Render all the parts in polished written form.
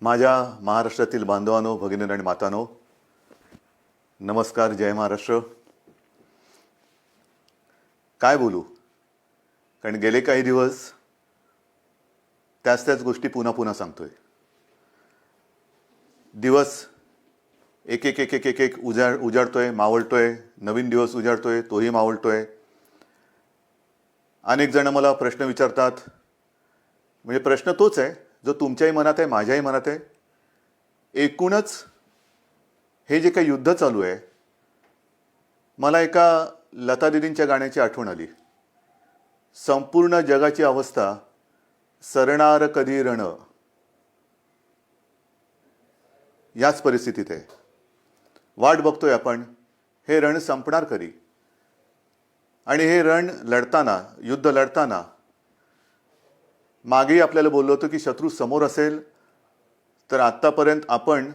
माझ्या महाराष्ट्रातील बांधवांनो, भगिनी आणि मातांनो, नमस्कार. जय महाराष्ट्र. काय बोलू, कारण गेले काही दिवस त्याच गोष्टी पुन्हा पुन्हा सांगतोय. दिवस एक एक एक एक एक एक उजाडतोय, मावळतोय. नवीन दिवस उजाडतोय, तोही मावळतोय. अनेक जण मला प्रश्न विचारतात. म्हणजे प्रश्न तोच आहे जो तुमच्याही मनात आहे, माझ्याही मनात आहे. एकूणच हे जे काही युद्ध चालू आहे, मला एका लता दीदींच्या गाण्याची आठवण आली. संपूर्ण जगाची अवस्था सरणार कधी रण, याच परिस्थितीत आहे. वाट बघतोय आपण, हे रण संपणार कधी. आणि हे रण लढताना, युद्ध लढताना मागेही आपल्याला बोललो होतो की शत्रू समोर असेल तर आत्तापर्यंत आपण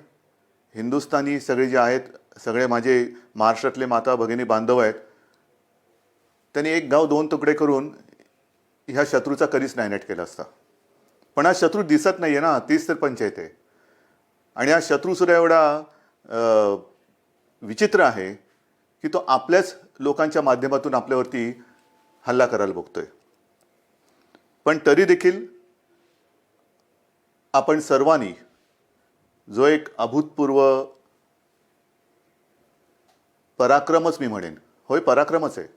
हिंदुस्थानी सगळे जे आहेत, सगळे माझे महाराष्ट्रातले माता भगिनी बांधव आहेत, त्यांनी एक गाव दोन तुकडे करून ह्या शत्रूचा कधीच नायनाट केला असता. पण हा शत्रू दिसत नाही आहे ना, तीच तर पंचायत आहे. आणि हा शत्रूसुद्धा एवढा विचित्र आहे की तो आपल्याच लोकांच्या माध्यमातून आपल्यावरती हल्ला करायला बघतोय. पण तरी देखील आपण सर्वांनी जो एक अभूतपूर्व पराक्रमच, मी म्हणेन, होय पराक्रमच आहे,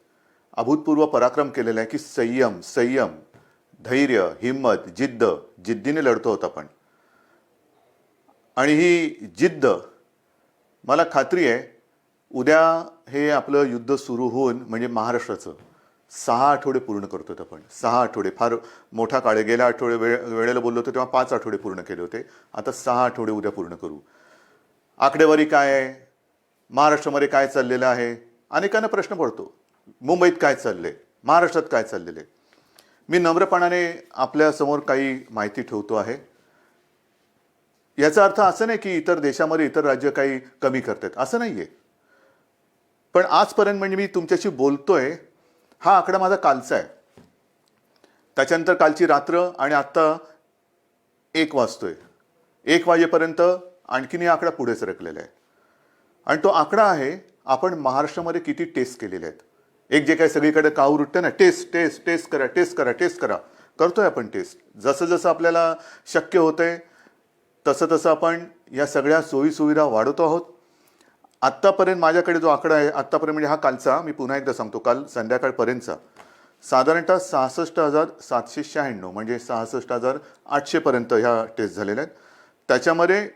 अभूतपूर्व पराक्रम केलेला आहे की संयम, धैर्य, हिम्मत, जिद्दीने लढतो होत आपण. आणि ही जिद्द, मला खात्री आहे, उद्या हे आपलं युद्ध सुरू होऊन, म्हणजे महाराष्ट्राचं 6 आठवडे पूर्ण करतो आपण. 6 आठवडे फार मोठा काळ आहे. गेल्या वेळेला बोललो होतो तेव्हा 5 आठवडे पूर्ण केले होते. आता 6 आठवडे उद्या पूर्ण करू. आकडेवारी काय आहे, महाराष्ट्रामध्ये काय चाललेलं आहे, अनेकांना प्रश्न पडतो. मुंबईत काय चाललंय, महाराष्ट्रात काय चाललेलं आहे. मी नम्रपणाने आपल्यासमोर काही माहिती ठेवतो आहे. याचा अर्थ असं नाही की इतर देशामध्ये इतर राज्य काही कमी करतात, असं नाहीये. पण आजपर्यंत, म्हणजे मी तुमच्याशी बोलतोय, हा आकडा माझा कालचा आहे. त्याच्यानंतर कालची रात्र आणि आत्ता 1 वाजतोय. 1 वाजेपर्यंत आणखीन हा आकडा पुढे सरकलेला आहे. आणि तो आकडा आहे, आपण महाराष्ट्रामध्ये किती टेस्ट केलेले आहेत. एक जे काही सगळीकडे काहूर उठतं ना, टेस्ट करा, करतोय आपण टेस्ट. जसं जसं आपल्याला शक्य होतंय तसं आपण या सगळ्या सोयीसुविधा वाढवतो आहोत. आत्तापर्यंत माझ्याकडे जो आकडा आहे, आत्तापर्यंत म्हणजे हा कालचा, मी पुन्हा एकदा सांगतो, काल संध्याकाळपर्यंतचा साधारणतः 66,796, म्हणजे 66,800 पर्यंत ह्या टेस्ट झालेल्या आहेत. त्याच्यामध्ये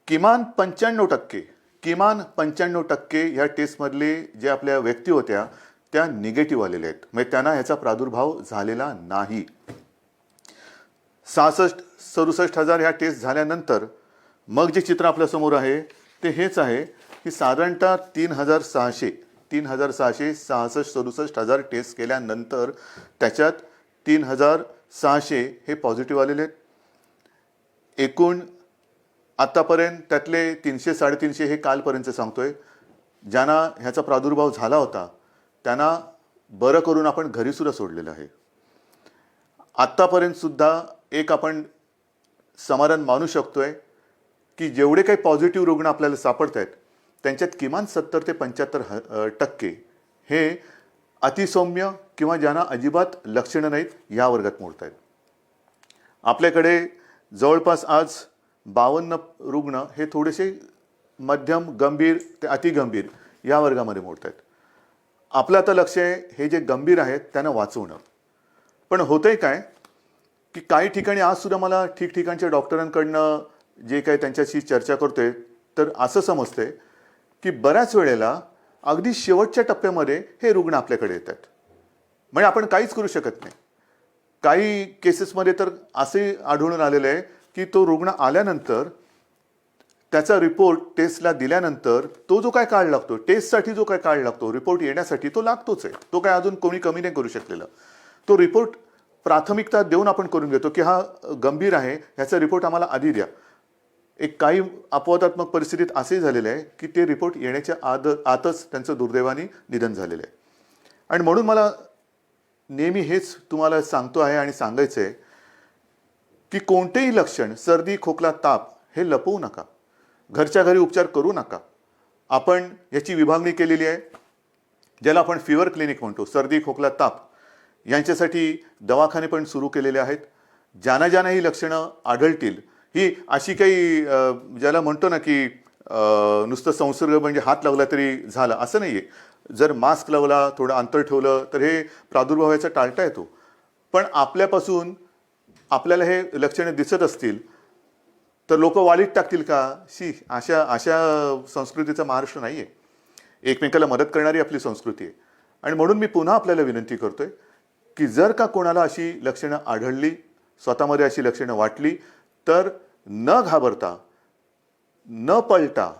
किमान 95% ह्या टेस्टमधले जे आपल्या व्यक्ती होत्या त्या निगेटिव्ह आलेल्या आहेत. म्हणजे त्यांना ह्याचा प्रादुर्भाव झालेला नाही. 66-67,000 ह्या टेस्ट झाल्यानंतर मग जे चित्र आपल्यासमोर आहे ते हेच आहे की साधारणतः 3,666-67,000 टेस्ट केल्यानंतर त्याच्यात 3,600 हे पॉझिटिव्ह आलेले आहेत. एकूण आत्तापर्यंत त्यातले 300-350 हे कालपर्यंत सांगतोय, ज्यांना ह्याचा प्रादुर्भाव झाला होता त्यांना बरं करून आपण घरीसुद्धा सोडलेलं आहे. आत्तापर्यंत सुद्धा एक आपण समाधान मानू शकतोय की जेवढे काही पॉझिटिव्ह रुग्ण आपल्याला सापडत आहेत त्यांच्यात किमान 70 ते 75% हे अतिसौम्य किंवा ज्यांना अजिबात लक्षणं नाहीत या वर्गात मोडत आहेत. आपल्याकडे जवळपास आज 52 रुग्ण हे थोडेसे मध्यम गंभीर ते अतिगंभीर या वर्गामध्ये मोडत आहेत. आपलं आता लक्ष आहे हे जे गंभीर आहेत त्यांना वाचवणं. पण होतंय काय की काही ठिकाणी आज सुद्धा मला ठिकठिकाणच्या डॉक्टरांकडनं जे काही त्यांच्याशी चर्चा करतोय तर असं समजतंय की बऱ्याच वेळेला अगदी शेवटच्या टप्प्यामध्ये हे रुग्ण आपल्याकडे येतात. म्हणजे आपण काहीच करू शकत नाही. काही केसेसमध्ये तर असे आढळून आलेलं आहे की तो रुग्ण आल्यानंतर त्याचा रिपोर्ट टेस्टला दिल्यानंतर तो जो काय काळ लागतो, टेस्टसाठी जो काय काळ लागतो, रिपोर्ट येण्यासाठी तो लागतोच आहे. तो काय अजून कोणी कमी नाही करू शकलेला. तो रिपोर्ट प्राथमिकता देऊन आपण करून घेतो की हा गंभीर आहे, ह्याचा रिपोर्ट आम्हाला आधी द्या. एक काही अपवादात्मक परिस्थितीत असे झालेले आहे की ते रिपोर्ट येण्याच्या आतच त्यांचं दुर्दैवाने निधन झालेलं आहे. आणि म्हणून मला नेहमी हेच तुम्हाला सांगतो आहे आणि सांगायचं आहे की कोणतेही लक्षण, सर्दी, खोकला, ताप हे लपवू नका. घरच्या घरी उपचार करू नका. आपण याची विभागणी केलेली आहे, ज्याला आपण फीवर क्लिनिक म्हणतो. सर्दी, खोकला, ताप यांच्यासाठी दवाखाने पण सुरू केलेले आहेत. ज्यांना ज्यांना ही लक्षणं आढळतील, ही अशी काही ज्याला म्हणतो ना की नुसतं संसर्ग म्हणजे हात लावला तरी झाला असं नाही आहे. जर मास्क लावला, थोडं अंतर ठेवलं तर हे प्रादुर्भावाचा टाळता येतो. पण आपल्यापासून आपल्याला हे लक्षणं दिसत असतील तर लोक वालीत टाकतील का? अशा अशा संस्कृतीचा महाराष्ट्र नाही आहे. एकमेकाला मदत करणारी आपली संस्कृती आहे. आणि म्हणून मी पुन्हा आपल्याला विनंती करतोय की जर का कोणाला अशी लक्षणं आढळली, स्वतःमध्ये अशी लक्षणं वाटली, तर न घाबरता, न पळता,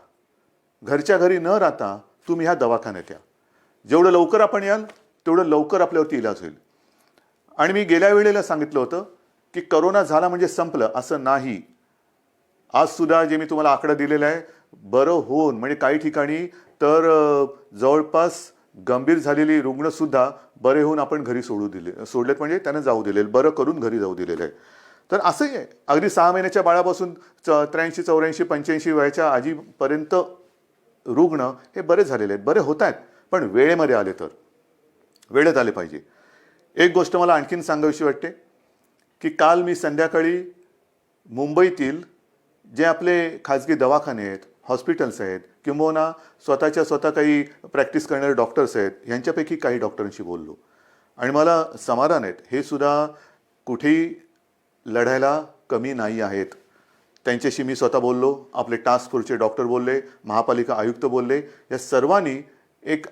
घरच्या घरी न राहता तुम्ही ह्या दवाखान्यात या. जेवढं लवकर आपण याल तेवढं लवकर आपल्यावरती इलाज होईल. आणि मी गेल्या वेळेला सांगितलं होतं की करोना झाला म्हणजे संपलं, असं नाही. आज सुद्धा जे मी तुम्हाला आकडा दिलेला आहे, बरं होऊन म्हणजे काही ठिकाणी तर जवळपास गंभीर झालेली रुग्ण सुद्धा बरे होऊन आपण घरी सोडलेत, म्हणजे त्यांना जाऊ दिले, बरं करून घरी जाऊ दिलेलं आहे. तर असंही आहे, अगदी 6 महिन्याच्या बाळापासून 83, 84, 85 वयाच्या आजीपर्यंत रुग्ण हे बरे झालेले आहेत, बरे होत आहेत. पण वेळेमध्ये आले तर, वेळेत आले पाहिजे. एक गोष्ट मला आणखीन सांगावीशी वाटते की काल मी संध्याकाळी मुंबईतील जे आपले खाजगी दवाखाने आहेत, हॉस्पिटल्स आहेत, किंबहुना स्वतः काही प्रॅक्टिस करणारे डॉक्टर्स आहेत, यांच्यापैकी काही डॉक्टरांशी बोललो. आणि मला समाधान आहेत, हे सुद्धा कुठेही लढायला कमी नाही आहेत. त्यांच्याशी मी स्वतः बोललो, आपले टास्क फोर्सचे डॉक्टर बोलले, महापालिका आयुक्त बोलले. या सर्वांनी एक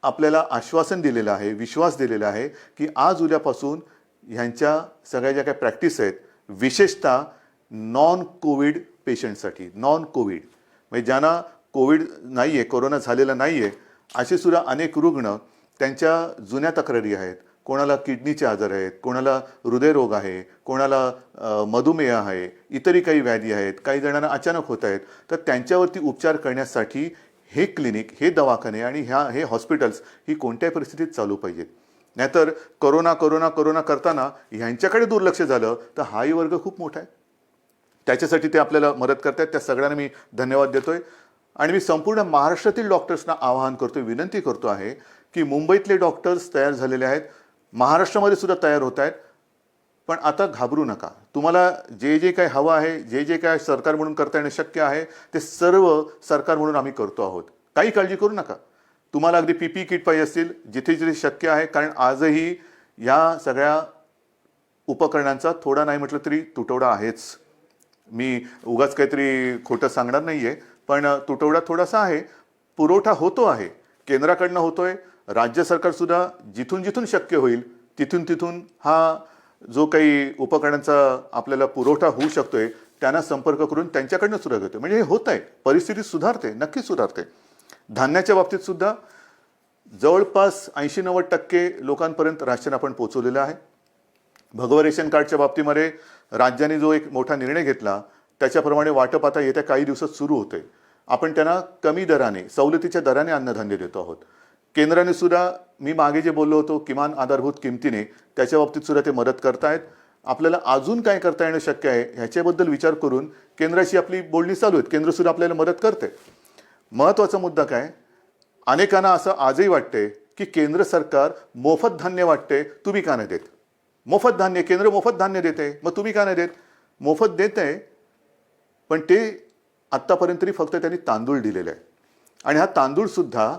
आपल्याला आश्वासन दिलेलं आहे, विश्वास दिलेला आहे की आज उद्यापासून ह्यांच्या सगळ्या ज्या काही प्रॅक्टिस आहेत, विशेषतः नॉन कोविड पेशंटसाठी, नॉन कोविड म्हणजे ज्यांना कोविड नाही आहे, कोरोना झालेला नाही आहे, असे सुद्धा अनेक रुग्ण त्यांच्या जुन्या तक्रारी आहेत. कोणाला किडनीचे आजार आहेत, कोणाला हृदयरोग आहे, कोणाला मधुमेह आहे, इतरही काही व्याधी आहेत, काही जणांना अचानक होत आहेत. तर त्यांच्यावरती उपचार करण्यासाठी हे क्लिनिक, हे दवाखाने आणि हे हॉस्पिटल्स ही कोणत्याही परिस्थितीत चालू पाहिजेत. नाहीतर करोना करोना करोना करताना ह्यांच्याकडे दुर्लक्ष झालं तर हाही वर्ग खूप मोठा आहे. त्याच्यासाठी ते आपल्याला मदत करतात, त्या सगळ्यांना मी धन्यवाद देतोय. आणि मी संपूर्ण महाराष्ट्रातील डॉक्टर्सना आवाहन करतोय, विनंती करतो आहे की मुंबईतले डॉक्टर्स तयार झालेले आहेत, महाराष्ट्रामध्ये सुद्धा तयार होत आहेत. पण आता घाबरू नका. तुम्हाला जे जे काही हवं आहे, जे जे काय सरकार म्हणून करता येणं शक्य आहे, ते सर्व सरकार म्हणून आम्ही करतो आहोत. काही काळजी करू नका. तुम्हाला अगदी PPE किट पाहिजे असतील, जिथे जिथे शक्य आहे, कारण आजही या सगळ्या उपकरणांचा थोडा नाही म्हटलं तरी तुटवडा आहेच. मी उगाच काहीतरी खोटं सांगणार नाही आहे, पण तुटवडा थोडासा आहे. पुरवठा होतो आहे, केंद्राकडनं होतोय, राज्य सरकारसुद्धा जिथून जिथून शक्य होईल तिथून तिथून हा जो काही उपकरणांचा आपल्याला पुरवठा होऊ शकतोय त्यांना संपर्क करून त्यांच्याकडनं सुद्धा घेतोय. म्हणजे हे होत आहे, परिस्थिती सुधारते, नक्कीच सुधारते. धान्याच्या बाबतीत सुद्धा जवळपास 80-90% लोकांपर्यंत राशन आपण पोहोचवलेलं आहे. भगवा रेशन कार्डच्या बाबतीमध्ये राज्याने जो एक मोठा निर्णय घेतला त्याच्याप्रमाणे वाटप आता येत्या काही दिवसात सुरू होते. आपण त्यांना कमी दराने, सवलतीच्या दराने अन्नधान्य देतो आहोत. केंद्राने सुद्धा, मी मागे जे बोललो होतो किमान आधारभूत किमतीने, त्याच्या बाबतीत सुद्धा ते मदत करतायत. आपल्याला अजून काय करता येणं शक्य आहे ह्याच्याबद्दल विचार करून केंद्राशी आपली बोलणी चालू आहेत. केंद्र सुद्धा आपल्याला मदत करते. महत्त्वाचा मुद्दा काय, अनेकांना असं आजही वाटते की केंद्र सरकार मोफत धान्य वाटते, तुम्ही का नाही देत? मोफत धान्य, केंद्र मोफत धान्य देते, मग तुम्ही का नाही देत? मोफत देत आहे, पण ते आत्तापर्यंत तरी फक्त त्यांनी तांदूळ दिलेला आहे. आणि हा तांदूळ सुद्धा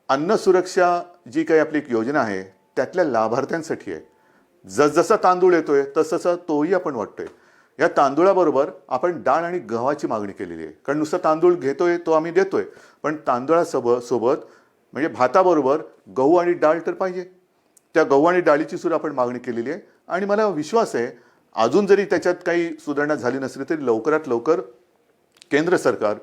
अन्न सुरक्षा जी काही आपली एक योजना आहे त्यातल्या लाभार्थ्यांसाठी आहे. जसजसा तांदूळ येतोय तसतसा तोही आपण वाटतोय. या तांदूळाबरोबर आपण डाळ आणि गव्हाची मागणी केलेली आहे. कारण नुसता तांदूळ घेतोय तो आम्ही देतोय, पण तांदूळासोबत म्हणजे भाताबरोबर गहू आणि डाळ तर पाहिजे. त्या गहू आणि डाळीची सुद्धा आपण मागणी केलेली आहे. आणि मला विश्वास आहे अजून जरी त्याच्यात काही सुधारणा झाली नसली तरी लवकरात लवकर केंद्र सरकार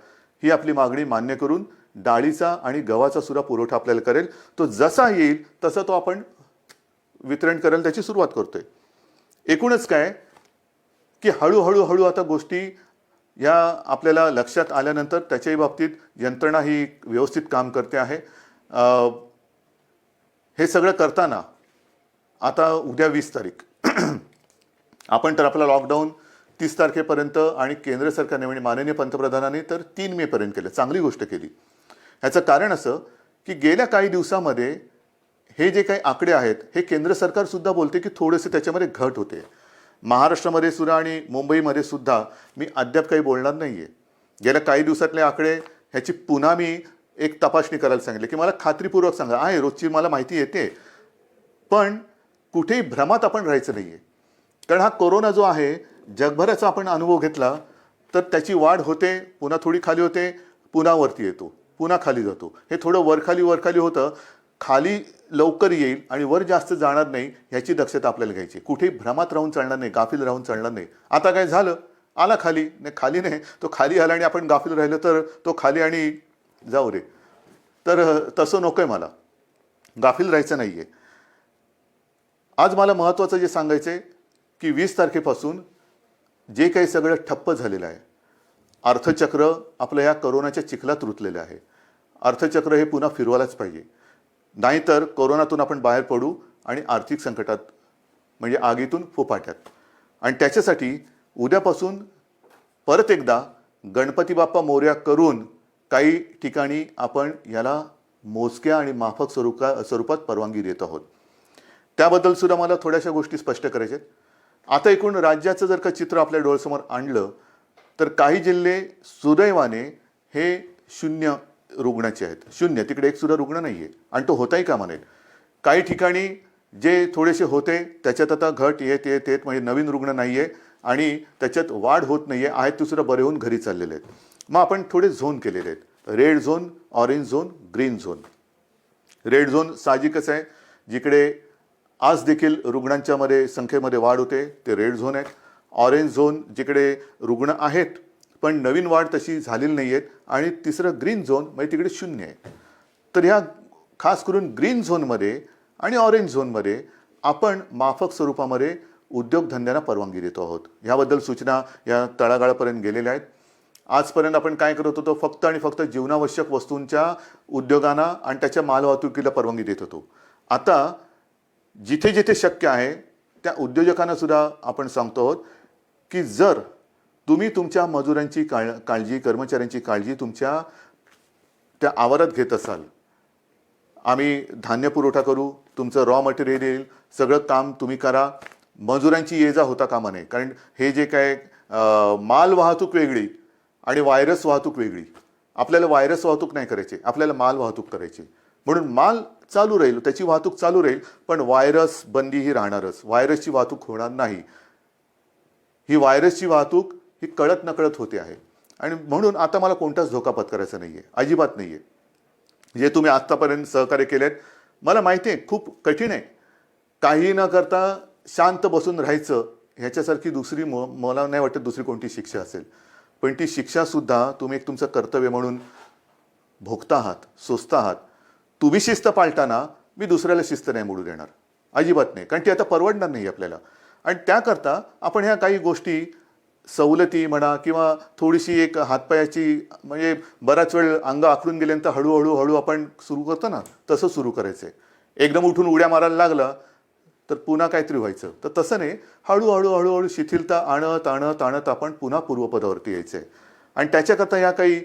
ही आपली मागणी मान्य करून डाळीचा आणि गव्हाचा सुद्धा पुरवठा आपल्याला करेल. तो जसा येईल तसा तो आपण वितरण करेल, त्याची सुरुवात करतोय. एकूणच काय की हळूहळू आता गोष्टी या आपल्याला लक्षात आल्यानंतर त्याच्याही बाबतीत यंत्रणा ही व्यवस्थित काम करते आहे. हे सगळं करताना आता उद्या 20 तारीख आपण तर आपला लॉकडाऊन 30 तारखेपर्यंत आणि केंद्र सरकारने म्हणजे माननीय पंतप्रधानांनी तर 3 मे पर्यंत केलं. चांगली गोष्ट केली. ह्याचं कारण असं की गेल्या काही दिवसामध्ये हे जे काही आकडे आहेत हे केंद्र सरकार सुद्धा बोलते की थोडेसे त्याच्यामध्ये घट होते. महाराष्ट्रामध्ये सुद्धा आणि मुंबईमध्ये सुद्धा मी अद्याप काही बोलणार नाहीये. गेल्या काही दिवसातले आकडे ह्याची पुन्हा मी एक तपासणी करायला सांगितले की मला खात्रीपूर्वक सांगा. आहे रोजची मला माहिती येते, पण कुठेही भ्रमात आपण राहायचं नाहीये. कारण हा कोरोना जो आहे जगभराचा आपण अनुभव घेतला तर त्याची वाढ होते, पुन्हा थोडी खाली होते, पुन्हा वरती येतो, पुन्हा खाली जातो. हे थोडं वरखाली होतं. खाली लवकर येईल आणि वर जास्त जाणार नाही ह्याची दक्षता आपल्याला घ्यायची. कुठेही भ्रमात राहून चालणार नाही, गाफील राहून चालणार नाही. आता काय झालं, आला खाली नाही, खाली नाही तो खाली आला आणि आपण गाफील राहिलो तर तो खाली आणि जाऊ रे. तर तसं नकोय, मला गाफील राहायचं नाहीये. आज मला महत्त्वाचं जे सांगायचं आहे की 20 तारखेपासून जे काही सगळं ठप्प झालेलं आहे, अर्थचक्र आपलं या करोनाच्या चिखलात रुतलेलं आहे. अर्थचक्र हे पुन्हा फिरवायलाच पाहिजे, नाहीतर कोरोनातून आपण बाहेर पडू आणि आर्थिक संकटात म्हणजे आगीतून फोपाट्यात. आणि त्याच्यासाठी उद्यापासून परत एकदा गणपती बाप्पा मोरया करून काही ठिकाणी आपण याला मोजक्या आणि माफक स्वरूपात परवानगी देत आहोत. त्याबद्दल सुद्धा मला थोड्याशा गोष्टी स्पष्ट करायच्या आहेत. आता एकूण राज्याचं जर का चित्र आपल्या डोळ्यासमोर आणलं तर काही जिल्हे सुदैवाने हे 0 रुग्णाचे आहेत. 0, तिकडे एक सुद्धा रुग्ण नाही आहे आणि तो होताही कामा नये. काही ठिकाणी जे थोडेसे होते त्याच्यात आता घट येत म्हणजे नवीन रुग्ण नाही आहे आणि त्याच्यात वाढ होत नाही आहे. ते सुद्धा बरे होऊन घरी चाललेले आहेत. मग आपण थोडे झोन केलेले आहेत, red zone, orange zone, green zone. Red zone साहजिकच आहे, जिकडे आज देखील रुग्णांच्या संख्येमध्ये वाढ होते ते रेड झोन आहेत. ऑरेंज झोन जिकडे रुग्ण आहेत पण नवीन वाढ तशी झालेली नाही आहेत. आणि तिसरं ग्रीन झोन म्हणजे तिकडे 0 आहे. तर ह्या खास करून ग्रीन झोनमध्ये आणि ऑरेंज झोनमध्ये आपण माफक स्वरूपामध्ये उद्योगधंद्यांना परवानगी देतो आहोत. ह्याबद्दल सूचना या तळागाळापर्यंत गेलेल्या आहेत. आजपर्यंत आपण काय करत होतो, फक्त आणि फक्त जीवनावश्यक वस्तूंच्या उद्योगांना आणि त्याच्या मालवाहतुकीला परवानगी देत होतो. आता जिथे जिथे शक्य आहे त्या उद्योजकांना सुद्धा आपण सांगतो आहोत की जर तुम्ही तुमच्या मजुरांची काळजी, कर्मचाऱ्यांची काळजी तुमच्या त्या आवारात घेत असाल, आम्ही धान्य पुरवठा करू, तुमचं रॉ मटेरियल येईल, सगळं काम तुम्ही करा, मजुरांची ये जा होता कामा नये. कारण हे जे काय माल वाहतूक वेगळी आणि व्हायरस वाहतूक वेगळी. आपल्याला व्हायरस वाहतूक नाही करायची, आपल्याला माल वाहतूक करायची. म्हणून माल चालू राहील, त्याची वाहतूक चालू राहील, पण व्हायरस बंदी ही राहणारच. व्हायरसची वाहतूक होणार नाही. ही व्हायरसची वाहतूक ही कळत नकळत होते आहे आणि म्हणून आता मला कोणताच धोका पत्करायचा नाहीये, अजिबात नाहीये. जे तुम्ही आत्तापर्यंत सहकार्य केलेत मला माहिती आहे खूप कठीण आहे. काही न करता शांत बसून राहायचं ह्याच्यासारखी दुसरी मला नाही वाटत दुसरी कोणती शिक्षा असेल. पण ती शिक्षा सुद्धा तुम्ही एक तुमचं कर्तव्य म्हणून भोगता आहात, सोसता आहात. तुम्ही शिस्त पाळताना मी दुसऱ्याला शिस्त नाही मोडू देणार, अजिबात नाही. कारण ती आता परवडणार नाही आपल्याला. आणि त्याकरता आपण ह्या काही गोष्टी सवलती म्हणा किंवा थोडीशी एक हातपायाची म्हणजे बराच वेळ अंग आखडून गेल्यानंतर हळूहळू आपण सुरू करतो ना, तसं सुरू करायचं आहे. एकदम उठून उड्या मारायला लागला तर पुन्हा काहीतरी व्हायचं. तर तसं नाही, हळूहळू शिथिलता आणत आपण पुन्हा पूर्वपदावरती यायचं आहे. आणि त्याच्याकरता ह्या काही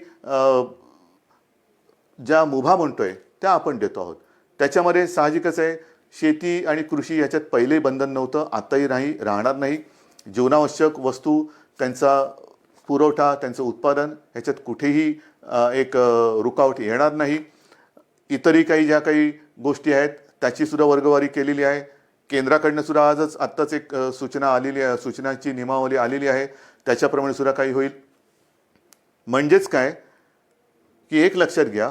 ज्या मुभा म्हणतोय त्या आपण देतो आहोत. त्याच्यामध्ये साहजिकच आहे, शेती आणि कृषी याच्यात पहिलेही बंधन नव्हतं, आताही नाही, राहणार नाही. जीवनावश्यक वस्तू, त्यांचा पुरवठा, त्यांचं उत्पादन ह्याच्यात कुठेही एक रुकावट येणार नाही. इतरही काही ज्या काही गोष्टी आहेत त्याची सुद्धा वर्गवारी केलेली आहे. केंद्राकडनं सुद्धा आत्ताच एक सूचना आलेली आहे, सूचनाची नियमावली आलेली आहे, त्याच्याप्रमाणे सुद्धा काही होईल. म्हणजेच काय की एक लक्षात घ्या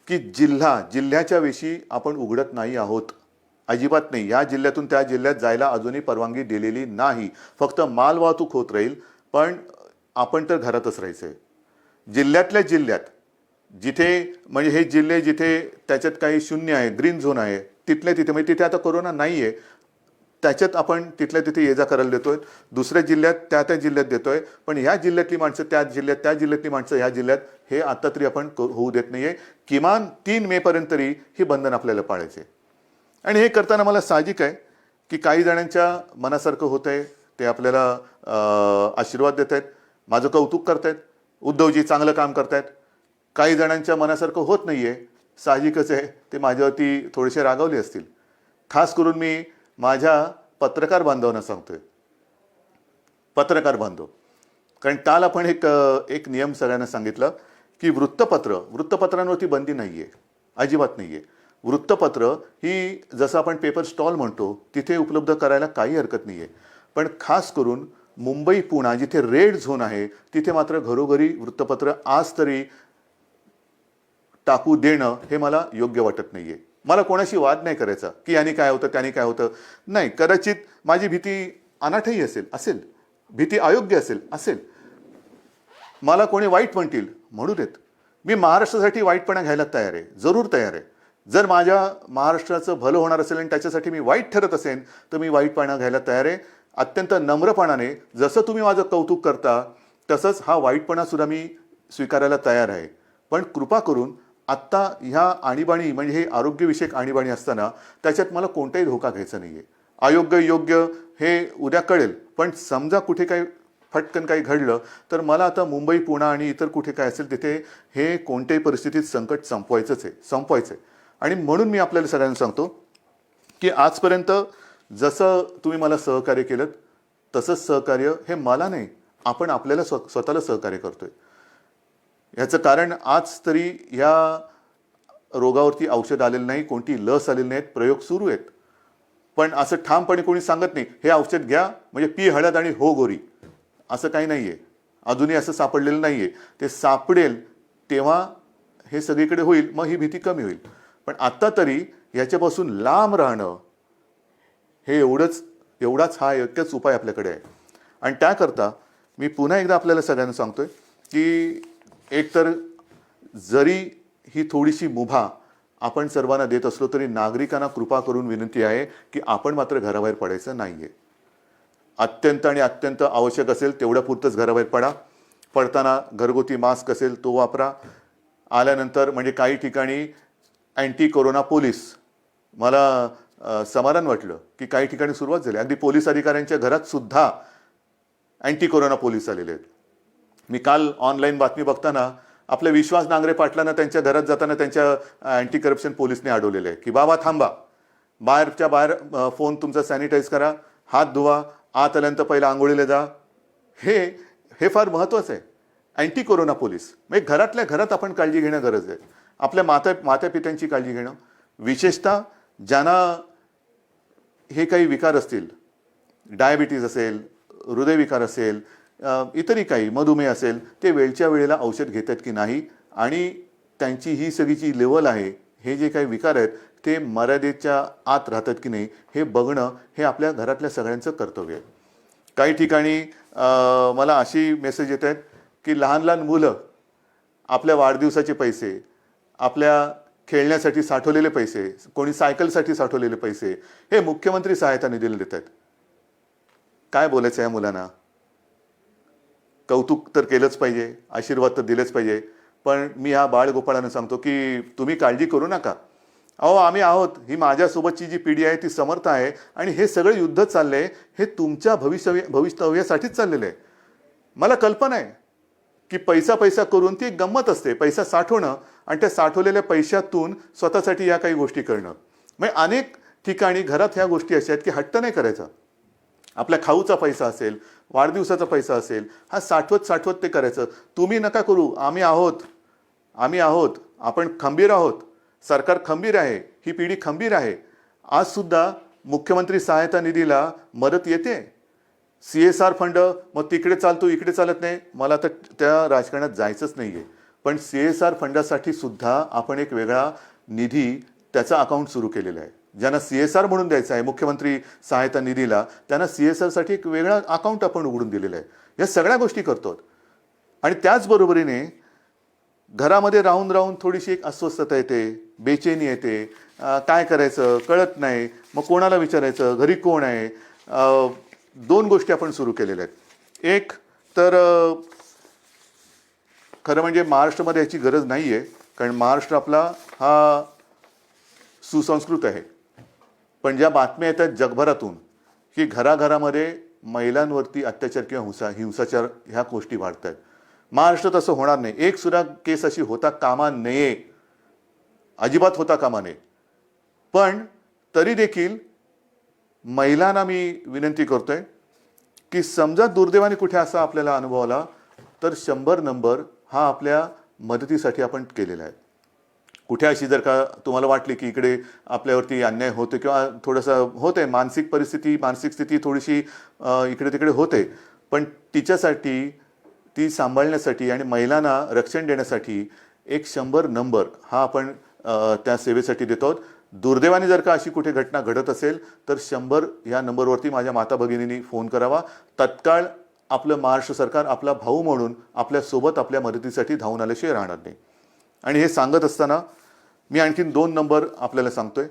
की जिल्ह्याच्या वेशी आपण उघडत नाही आहोत, अजिबात नाही. या जिल्ह्यातून त्या जिल्ह्यात जायला अजूनही परवानगी दिलेली नाही. फक्त माल वाहतूक होत राहील, पण आपण तर घरातच राहायचं आहे. जिल्ह्यातल्या जिल्ह्यात जिथे म्हणजे हे जिल्हे जिथे त्याच्यात काही 0 आहे, ग्रीन झोन आहे, तिथल्या तिथे म्हणजे तिथे आता कोरोना नाही आहे, त्याच्यात आपण तिथल्या तिथे ये जा करायला देतोय. दुसऱ्या जिल्ह्यात त्या जिल्ह्यात देतोय, पण ह्या जिल्ह्यातली माणसं त्या जिल्ह्यातली माणसं ह्या जिल्ह्यात हे आता तरी आपण होऊ देत नाहीये. किमान 3 मे पर्यंत तरी ही बंधन आपल्याला पाळायचे. आणि हे करताना मला साहजिक आहे की काही जणांच्या मनासारखं होतंय, ते आपल्याला आशीर्वाद देत आहेत, माझं कौतुक करतायत, उद्धवजी चांगलं काम करतायत. काही जणांच्या मनासारखं होत नाही आहे, साहजिकच आहे, ते माझ्यावरती थोडेसे रागावले असतील. खास करून मी माझ्या पत्रकार बांधवांना सांगतोय, पत्रकार बांधव, कारण काल आपण एक नियम सगळ्यांना सांगितला की वृत्तपत्रांवरती बंदी नाही आहे, अजिबात नाही आहे. वृत्तपत्र ही जसं आपण पेपर स्टॉल म्हणतो तिथे उपलब्ध करायला काही हरकत नाही आहे, पण खास करून मुंबई पुणे जिथे रेड झोन आहे तिथे मात्र घरोघरी वृत्तपत्र आज तरी टाकू देणं हे मला योग्य वाटत नाही आहे. मला कोणाशी वाद नाही करायचा की याने काय होतं त्याने काय होतं, नाही. कदाचित माझी भीती अनाठही असेल, भीती अयोग्य असेल. मला कोणी वाईट म्हणतील म्हणू देत, मी महाराष्ट्रासाठी वाईटपणा घ्यायला तयार आहे, जरूर तयार आहे. जर माझ्या महाराष्ट्राचं भलं होणार असेल आणि त्याच्यासाठी मी वाईट ठरत असेल तर मी वाईटपणा घ्यायला तयार आहे. अत्यंत नम्रपणाने, जसं तुम्ही माझं कौतुक करता तसंच हा वाईटपणा सुद्धा मी स्वीकारायला तयार आहे. पण कृपा करून आत्ता ह्या आणीबाणी म्हणजे हे आरोग्यविषयक आणीबाणी असताना त्याच्यात मला कोणताही धोका घ्यायचा नाही आहे. अयोग्य योग्य हे उद्या कळेल, पण समजा कुठे काही फटकन काही घडलं तर मला आता मुंबई पुणे आणि इतर कुठे काय असेल तिथे हे कोणत्याही परिस्थितीत संकट संपवायचं आहे. आणि म्हणून मी आपल्याला सगळ्यांना सांगतो की आजपर्यंत जसं तुम्ही मला सहकार्य केलं तसंच सहकार्य हे मला नाही, आपण आपल्याला स्वतःला सहकार्य करतोय. याचं कारण आज तरी या रोगावरती औषध आलेलं नाही, कोणती लस आलेली नाहीत, प्रयोग सुरू आहेत. पण असं ठामपणे कोणी सांगत नाही हे औषध घ्या म्हणजे पी हळद आणि हो गोरी, असं काही नाही आहे. अजूनही असं सापडलेलं नाही आहे. ते सापडेल तेव्हा हे सगळीकडे होईल, मग ही भीती कमी होईल. पण आत्ता तरी याच्यापासून लांब राहणं हे एवढाच हा एकच उपाय आपल्याकडे आहे. आणि त्याकरता मी पुन्हा एकदा आपल्याला सगळ्यांना सांगतोय की एकतर जरी ही थोडीशी मुभा आपण सर्वांना देत असलो तरी नागरिकांना कृपा करून विनंती आहे की आपण मात्र घराबाहेर पडायचं नाही आहे. अत्यंत आणि अत्यंत आवश्यक असेल तेवढ्या पुरतंच घराबाहेर पडा. पडताना घरगुती मास्क असेल तो वापरा. आल्यानंतर म्हणजे काही ठिकाणी अँटी कोरोना पोलीस, मला समाधान वाटलं की काही ठिकाणी सुरुवात झाली. अगदी पोलीस अधिकाऱ्यांच्या घरात सुद्धा अँटी कोरोना पोलीस आलेले आहेत. मी काल ऑनलाईन बातमी बघताना आपल्या विश्वास नांगरे पाटलांना त्यांच्या घरात जाताना त्यांच्या अँटी करप्शन पोलीसने अडवलेलं आहे की बाबा थांबा, बाहेर फोन तुमचा सॅनिटाईज करा, हात धुवा, आत आल्यानंतर पहिला आंघोळीला जा. हे फार महत्त्वाचं आहे. अँटी कोरोना पोलीस म्हणजे घरातल्या घरात आपण काळजी घेणं गरज आहे. आपल्या मातापित्यांची काळजी घेणं, विशेषतः ज्यांना हे काही विकार असतील, डायबिटीज असेल, हृदयविकार असेल, इतरही काही मधुमेह असेल, ते वेळच्या वेळेला औषध घेतात की नाही आणि त्यांची ही सगळीची लेवल आहे, हे जे काही विकार आहेत ते मर्यादेच्या आत राहतात की नाही हे बघणं हे आपल्या घरातल्या सगळ्यांचं कर्तव्य आहे. काही ठिकाणी मला अशी मेसेज येत आहेत की लहान लहान मुलं आपल्या वाढदिवसाचे पैसे, आपल्या खेळण्यासाठी साठवलेले पैसे, कोणी सायकलसाठी साठवलेले पैसे हे मुख्यमंत्री सहायता निधीला देत आहेत. काय बोलायचं या मुलांना? कौतुक तर केलंच पाहिजे, आशीर्वाद तर दिलेच पाहिजे, पण मी ह्या बाळगोपाळांना सांगतो की तुम्ही काळजी करू नका. अहो आम्ही आहोत, ही माझ्यासोबतची जी पिढी आहे ती समर्थ आहे आणि हे सगळं युद्ध चाललंय हे तुमच्या भवितव्यासाठीच चाललेलं आहे. मला कल्पना आहे की पैसा करून ती एक गंमत असते, पैसा साठवणं आणि त्या साठवलेल्या पैशातून स्वतःसाठी या काही गोष्टी करणं. म्हणजे अनेक ठिकाणी घरात ह्या गोष्टी अशा आहेत की हट्ट नाही करायचा. आपल्या खाऊचा पैसा असेल, वाढदिवसाचा पैसा असेल, हा साठवत ते करायचं. तुम्ही नका करू, आम्ही आहोत, आपण खंबीर आहोत, सरकार खंबीर आहे, ही पिढी खंबीर आहे. आज सुद्धा मुख्यमंत्री सहायता निधीला मदत येते. CSR फंड मग तिकडे चालतो इकडे चालत नाही, मला तर त्या राजकारणात जायचंच नाही आहे. पण CSR फंडासाठी सुद्धा आपण एक वेगळा निधी त्याचा अकाउंट सुरू केलेला आहे. ज्यांना CSR म्हणून द्यायचं आहे मुख्यमंत्री सहायता निधीला, त्यांना CSR साठी एक वेगळा अकाउंट आपण उघडून दिलेलं आहे. या सगळ्या गोष्टी करतो. आणि त्याचबरोबरीने घरामध्ये राहून थोडीशी एक अस्वस्थता येते, बेचैनी येते, काय करायचं कळत नाही, मग कोणाला विचारायचं, घरी कोण आहे. 2 गोष्टी आपण सुरू केलेल्या आहेत. एक तर खरं म्हणजे महाराष्ट्रामध्ये याची गरज नाही आहे, कारण महाराष्ट्र आपला हा सुसंस्कृत आहे. पण ज्या बातम्या येतात जगभरातून की घराघरामध्ये महिलांवरती अत्याचार किंवा हिंसाचार ह्या गोष्टी वाढत आहेत. महाराष्ट्रात असं होणार नाही. एक सुद्धा केस अशी होता कामा नये, अजिबात होता कामा नये. पण तरी देखील महिलांना मी विनंती करतोय की समजा दुर्दैवाने कुठे असा आपल्याला अनुभव आला तर 100 नंबर हा आपल्या मदतीसाठी आपण केलेला आहे. कुठे अशी जर का तुम्हाला वाटली की इकडे आपल्यावरती अन्याय होतो किंवा थोडंसं होते, मानसिक स्थिती थोडीशी इकडे तिकडे होते, पण तिच्यासाठी ती सांभाळण्यासाठी आणि महिलांना रक्षण देण्यासाठी एक 100 नंबर हा आपण त्या सेवेसाठी देतो. दुर्दैवाने जर का अशी कुठे घटना घडत असेल तर 100 या नंबरवरती माझ्या माता भगिनींनी फोन करावा. तत्काळ आपलं महाराष्ट्र सरकार आपला भाऊ म्हणून आपल्यासोबत आपल्या मदतीसाठी धावून आल्याशिवाय राहणार नाही. आणि हे सांगत असताना मी आणखीन 2 नंबर आपल्याला सांगतोय,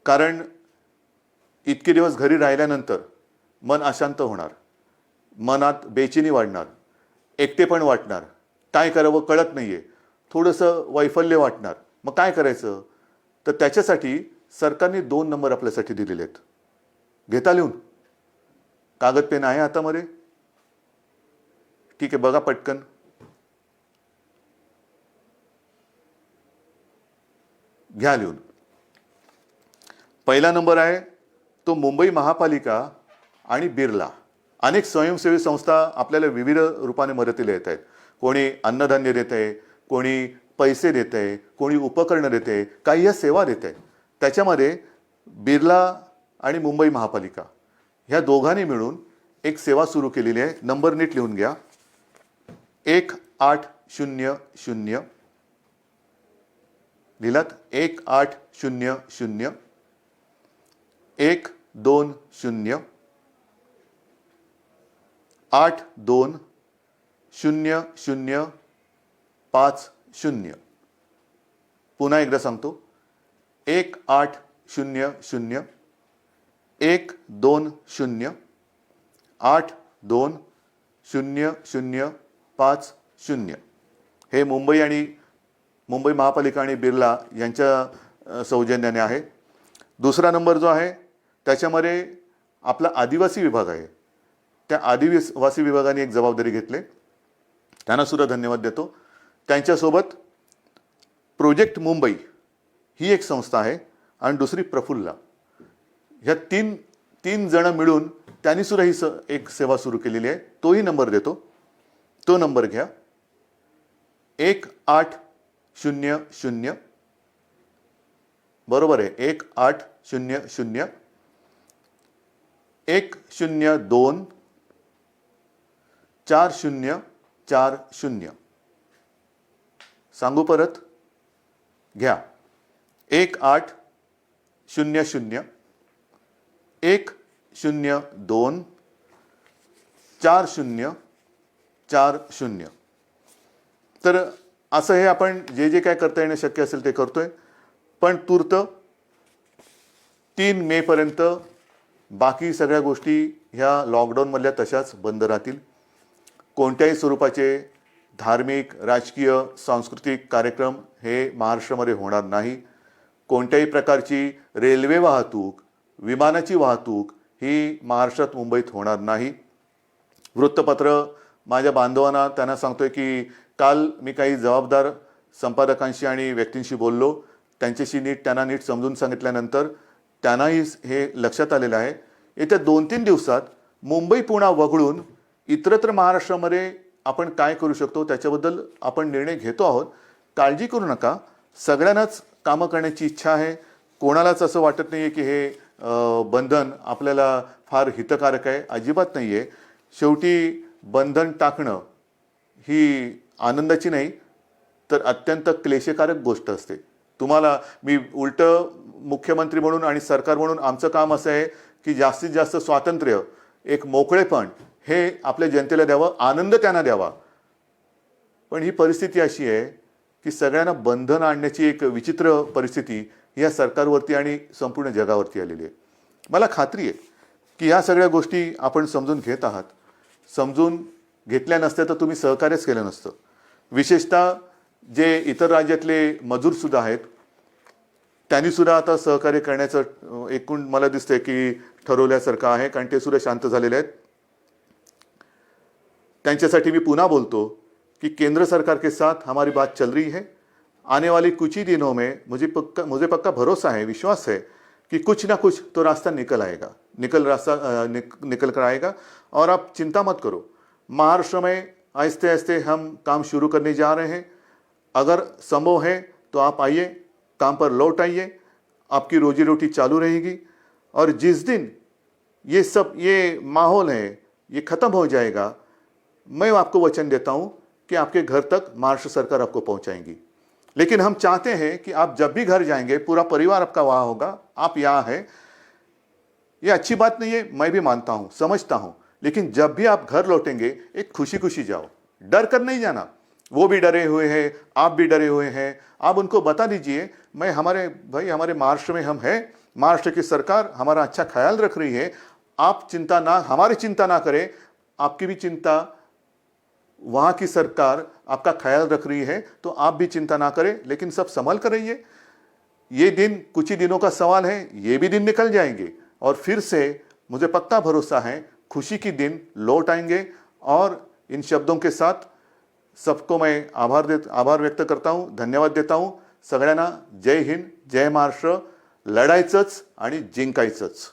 कारण इतके दिवस घरी राहिल्यानंतर मन अशांत होणार, मनात बेचैनी वाढणार, एकटेपण वाटणार, काय करावं कळत नाहीये, थोडंसं वैफल्य वाटणार. मग काय करायचं? तर त्याच्यासाठी सरकारने 2 नंबर आपल्यासाठी दिलेले आहेत. घेता लिहून? कागद पेन आहे हातामध्ये? ठीक आहे, बघा पटकन. घ्या लिहून. पहिला नंबर आहे तो मुंबई महापालिका आणि बिर्ला. अनेक स्वयंसेवी संस्था आपल्याला विविध रूपाने मदतीला येत आहेत. कोणी अन्नधान्य देत आहे, कोणी पैसे देत आहे, कोणी उपकरणं देते, काही या सेवा देत आहे. त्याच्यामध्ये बिर्ला आणि मुंबई महापालिका ह्या दोघांनी मिळून एक सेवा सुरू केलेली आहे. नंबर नीट लिहून घ्या. 1800 लिहिलात? 1800 120 820050. पुन्हा एकदा सांगतो. 1800 120 820050. हे मुंबई महापालिका आणि बिर्ला यांच्या सौजन्याने आहे. दुसरा नंबर जो आहे त्याच्यामध्ये आपला आदिवासी विभाग आहे. त्या आदिवासी विभागाने एक जबाबदारी घेतली, त्यांना सुद्धा धन्यवाद देतो. त्यांच्यासोबत प्रोजेक्ट मुंबई ही एक संस्था आहे आणि दुसरी प्रफुल्ला. ह्या तीन जण मिळून त्यांनी सुद्धा ही एक सेवा सुरू केलेली आहे. तोही नंबर देतो. तो नंबर घ्या. 1800 बरोबर आहे. 1800 102 4040. सांगू परत? घ्या. 1800 102 4040. तर असं हे आपण जे काय करता येणं शक्य असेल ते करतोय. पण तूर्त 3 मे पर्यंत बाकी सगळ्या गोष्टी ह्या लॉकडाऊनमधल्या तशाच बंद राहतील. कोणत्याही स्वरूपाचे धार्मिक, राजकीय, सांस्कृतिक कार्यक्रम हे महाराष्ट्रामध्ये होणार नाही. कोणत्याही प्रकारची रेल्वे वाहतूक, विमानाची वाहतूक ही महाराष्ट्रात, मुंबईत होणार नाही. वृत्तपत्र माझ्या बांधवांना त्यांना सांगतोय की काल मी काही जबाबदार संपादकांशी आणि व्यक्तींशी बोललो. त्यांच्याशी त्यांना नीट समजून सांगितल्यानंतर त्यांनाही हे लक्षात आलेलं आहे. येत्या 2-3 दिवसात मुंबई पुन्हा वगळून इतरत्र महाराष्ट्रामध्ये आपण काय करू शकतो त्याच्याबद्दल आपण निर्णय घेतो आहोत. काळजी करू नका. सगळ्यांनाच कामं करण्याची इच्छा आहे. कोणालाच असं वाटत नाही आहे की हे बंधन आपल्याला फार हितकारक आहे. अजिबात नाही आहे. शेवटी बंधन टाकणं ही आनंदाची नाही तर अत्यंत क्लेशकारक गोष्ट असते. तुम्हाला मी उलटं मुख्यमंत्री म्हणून आणि सरकार म्हणून आमचं काम असं आहे की जास्तीत जास्त स्वातंत्र्य, एक मोकळेपण हे आपल्या जनतेला द्यावं, आनंद त्यांना द्यावा. पण ही परिस्थिती अशी आहे की सगळ्यांना बंधन आणण्याची एक विचित्र परिस्थिती या सरकारवरती आणि संपूर्ण जगावरती आलेली आहे. मला खात्री आहे की ह्या सगळ्या गोष्टी आपण समजून घेत आहात. समजून घेतल्या नसत्या तर तुम्ही सहकार्यच केलं नसतं. विशेषतः जे इतर राज्यातले मजूरसुद्धा आहेत त्यांनी सुद्धा आता सहकार्य करण्याचं एकूण मला दिसतंय की ठरवल्यासारखं आहे, कारण ते सुद्धा शांत झालेले आहेत. त्यांच्यासाठी मी पुनः बोलतो कि केंद्र सरकार के साथ हमारी बात चल रही है. आने वाले कुछ ही दिनों में मुझे पक्का भरोसा है, विश्वास है कि कुछ ना कुछ तो रास्ता निकल कर आएगा. और आप चिंता मत करो, महाराष्ट्र में आहिस्ते आहिस्ते हम काम शुरू करने जा रहे हैं. अगर संभव है तो आप आइए, काम पर लौट आइए, आपकी रोजी रोटी चालू रहेगी. और जिस दिन ये माहौल है ये खत्म हो जाएगा, मैं आपको वचन देता हूं कि आपके घर तक महाराष्ट्र सरकार आपको पहुंचाएगी. लेकिन हम चाहते हैं कि आप जब भी घर जाएंगे पूरा परिवार आपका वहां होगा, आप यहां हैं. ये अच्छी बात नहीं है, मैं भी मानता हूं, समझता हूं, लेकिन जब भी आप घर लौटेंगे एक खुशी खुशी जाओ, डर कर नहीं जाना. वो भी डरे हुए हैं, आप भी डरे हुए हैं. आप उनको बता दीजिए हमारे महाराष्ट्र में हम हैं, महाराष्ट्र की सरकार हमारा अच्छा ख्याल रख रही है. आप हमारी चिंता ना करें, आपकी भी चिंता, वहां की सरकार आपका ख्याल रख रही है, तो आप भी चिंता ना करें, लेकिन सब संभल कर रहिए. ये दिन कुछ ही दिनों का सवाल है, ये भी दिन निकल जाएंगे और फिर से मुझे पक्का भरोसा है खुशी की दिन लौट आएंगे. और इन शब्दों के साथ सबको मैं आभार व्यक्त करता हूं, धन्यवाद देता हूं. सगळ्यांना जय हिंद, जय महाराष्ट्र. लढायचंच आणि जिंकायचंच.